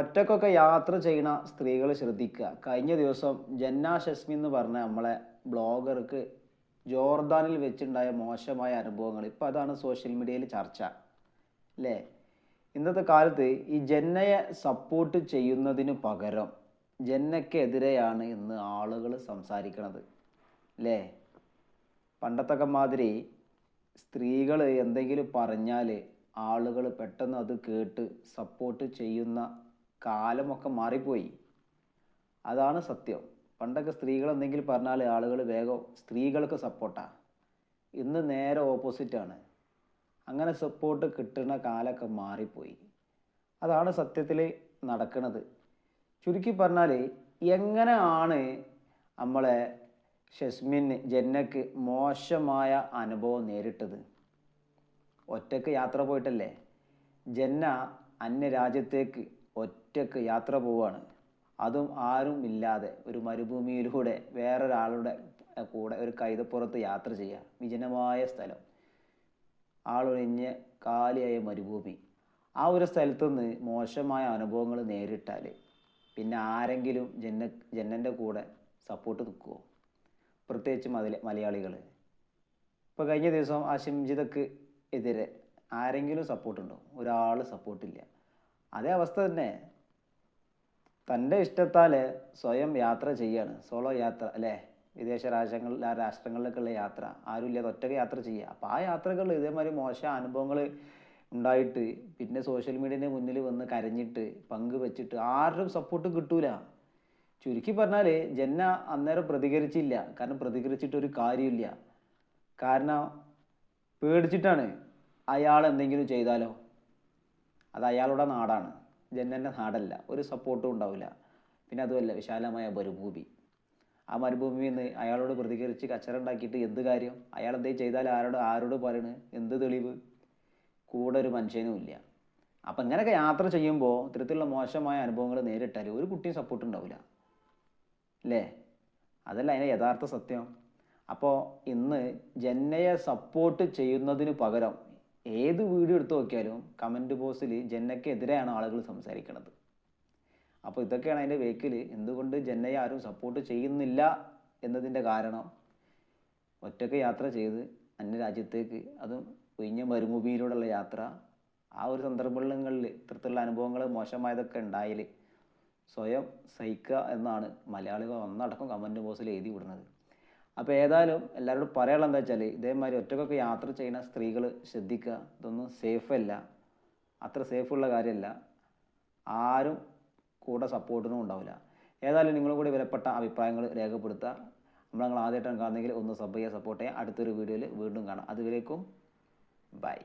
ഒറ്റക്കൊക്കെ യാത്ര ചെയ്യുന്ന സ്ത്രീകൾ ശ്രദ്ധിക്കുക. കഴിഞ്ഞ ദിവസം ജന്ന ഷസ്മി എന്ന് പറഞ്ഞ നമ്മളെ ബ്ലോഗർക്ക് ജോർദാനിൽ വെച്ചുണ്ടായ മോശമായ അനുഭവങ്ങൾ ഇപ്പം അതാണ് സോഷ്യൽ മീഡിയയിൽ ചർച്ച അല്ലേ. ഇന്നത്തെ കാലത്ത് ഈ ജന്നയെ സപ്പോർട്ട് ചെയ്യുന്നതിന് പകരം ജന്നയ്ക്കെതിരെയാണ് ഇന്ന് ആളുകൾ സംസാരിക്കണത് അല്ലേ. പണ്ടത്തൊക്കെ മാതിരി സ്ത്രീകൾ എന്തെങ്കിലും പറഞ്ഞാൽ ആളുകൾ പെട്ടെന്ന് അത് കേട്ട് സപ്പോർട്ട് ചെയ്യുന്ന കാലമൊക്കെ മാറിപ്പോയി. അതാണ് സത്യം. പണ്ടൊക്കെ സ്ത്രീകൾ എന്തെങ്കിലും പറഞ്ഞാൽ ആളുകൾ വേഗം സ്ത്രീകൾക്ക് സപ്പോർട്ടാണ്. ഇന്ന് നേരെ ഓപ്പോസിറ്റാണ്. അങ്ങനെ സപ്പോർട്ട് കിട്ടുന്ന കാലമൊക്കെ മാറിപ്പോയി. അതാണ് സത്യത്തിൽ നടക്കുന്നത്. ചുരുക്കി പറഞ്ഞാൽ എങ്ങനെയാണ് നമ്മളെ ജന്നക്ക് മോശമായ അനുഭവം നേരിട്ടത്? ഒറ്റക്ക് യാത്ര പോയിട്ടല്ലേ. ജന്ന അന്യരാജ്യത്തേക്ക് ഒറ്റക്ക് യാത്ര പോവാണ്. അതും ആരും ഇല്ലാതെ ഒരു മരുഭൂമിയിലൂടെ വേറൊരാളുടെ കൂടെ ഒരു കൈതപ്പുറത്ത് യാത്ര ചെയ്യുക. വിജനമായ സ്ഥലം, ആളൊഴിഞ്ഞ കാലിയായ മരുഭൂമി. ആ ഒരു സ്ഥലത്തു നിന്ന് മോശമായ അനുഭവങ്ങൾ നേരിട്ടാൽ പിന്നെ ആരെങ്കിലും ജന്നൻ്റെ കൂടെ സപ്പോർട്ട് നിൽക്കുമോ? പ്രത്യേകിച്ച് മലയാളികൾ. ഇപ്പോൾ കഴിഞ്ഞ ദിവസം ആ ഷിംജിതക്ക് എതിരെ ആരെങ്കിലും സപ്പോർട്ടുണ്ടോ? ഒരാൾ സപ്പോർട്ടില്ല. അതേ അവസ്ഥ തന്നെ. തൻ്റെ ഇഷ്ടത്താൽ സ്വയം യാത്ര ചെയ്യാണ്, സോളോ യാത്ര അല്ലേ. വിദേശ രാഷ്ട്രങ്ങളിലേക്കുള്ള യാത്ര ആരുമില്ലാതെ ഒറ്റയ്ക്ക് യാത്ര ചെയ്യുക. അപ്പോൾ ആ യാത്രകളിൽ ഇതേമാതിരി മോശം അനുഭവങ്ങൾ ഉണ്ടായിട്ട് പിന്നെ സോഷ്യൽ മീഡിയൻ്റെ മുന്നിൽ വന്ന് കരഞ്ഞിട്ട് പങ്കുവെച്ചിട്ട് ആരും സപ്പോർട്ട് കിട്ടൂല. ചുരുക്കി പറഞ്ഞാൽ ജന്ന അന്നേരം പ്രതികരിച്ചില്ല. കാരണം പ്രതികരിച്ചിട്ടൊരു കാര്യമില്ല. കാരണം പേടിച്ചിട്ടാണ്. അയാൾ എന്തെങ്കിലും ചെയ്താലോ? അത് അയാളുടെ നാടാണ്, ജന്നൻ്റെ നാടല്ല. ഒരു സപ്പോർട്ടും ഉണ്ടാവില്ല. പിന്നെ അതുമല്ല, വിശാലമായ മരുഭൂമി. ആ മരുഭൂമിയിൽ നിന്ന് അയാളോട് പ്രതികരിച്ച് കച്ചറ ഉണ്ടാക്കിയിട്ട് എന്ത് കാര്യം? അയാൾ എന്തെങ്കിലും ചെയ്താൽ ആരോട് പറയണ്? എന്ത് തെളിവ്? കൂടെ ഒരു മനുഷ്യനും ഇല്ല. അപ്പം ഇങ്ങനെയൊക്കെ യാത്ര ചെയ്യുമ്പോൾ ഇത്തരത്തിലുള്ള മോശമായ അനുഭവങ്ങൾ നേരിട്ടാൽ ഒരു കുട്ടിയും സപ്പോർട്ട് ഉണ്ടാവില്ല അല്ലേ. അതല്ല അതിൻ്റെ യഥാർത്ഥ സത്യം. അപ്പോൾ ഇന്ന് ജന്നയെ സപ്പോർട്ട് ചെയ്യുന്നതിന് പകരം ഏത് വീഡിയോ എടുത്ത് നോക്കിയാലും കമൻറ്റ് ബോക്സിൽ ജന്നയ്ക്കെതിരെയാണ് ആളുകൾ സംസാരിക്കുന്നത്. അപ്പോൾ ഇതൊക്കെയാണ് അതിൻ്റെ വേക്കിൽ. എന്തുകൊണ്ട് ജന്നയെ ആരും സപ്പോർട്ട് ചെയ്യുന്നില്ല എന്നതിൻ്റെ കാരണം, ഒറ്റയ്ക്ക് യാത്ര ചെയ്ത് അന്യരാജ്യത്തേക്ക്, അതും ഒഴിഞ്ഞ മരുഭൂമിയിലൂടെയുള്ള യാത്ര, ആ ഒരു സന്ദർഭങ്ങളിൽ ഇത്തരത്തിലുള്ള അനുഭവങ്ങൾ മോശമായതൊക്കെ ഉണ്ടായാൽ സ്വയം സഹിക്കുക എന്നാണ് മലയാളികൾ ഒന്നടക്കം കമൻറ്റ് ബോക്സിൽ എഴുതി വിടുന്നത്. അപ്പോൾ ഏതായാലും എല്ലാവരോടും പറയാനുള്ളത് എന്താ വെച്ചാൽ, ഇതേമാതിരി ഒറ്റക്കൊക്കെ യാത്ര ചെയ്യുന്ന സ്ത്രീകൾ ശ്രദ്ധിക്കുക. ഇതൊന്നും സേഫല്ല, അത്ര സേഫുള്ള കാര്യമല്ല. ആരും കൂടെ സപ്പോർട്ടിനും ഉണ്ടാവില്ല. ഏതായാലും നിങ്ങളും കൂടി വിലപ്പെട്ട അഭിപ്രായങ്ങൾ രേഖപ്പെടുത്തുക. നിങ്ങൾ ആദ്യമായിട്ടാണ് കാണുന്നെങ്കിൽ ഒന്ന് സബ് ചെയ്യുക, സപ്പോർട്ട് ചെയ്യുക. അടുത്തൊരു വീഡിയോയിൽ വീണ്ടും കാണാം. അതുവരേക്കും ബൈ.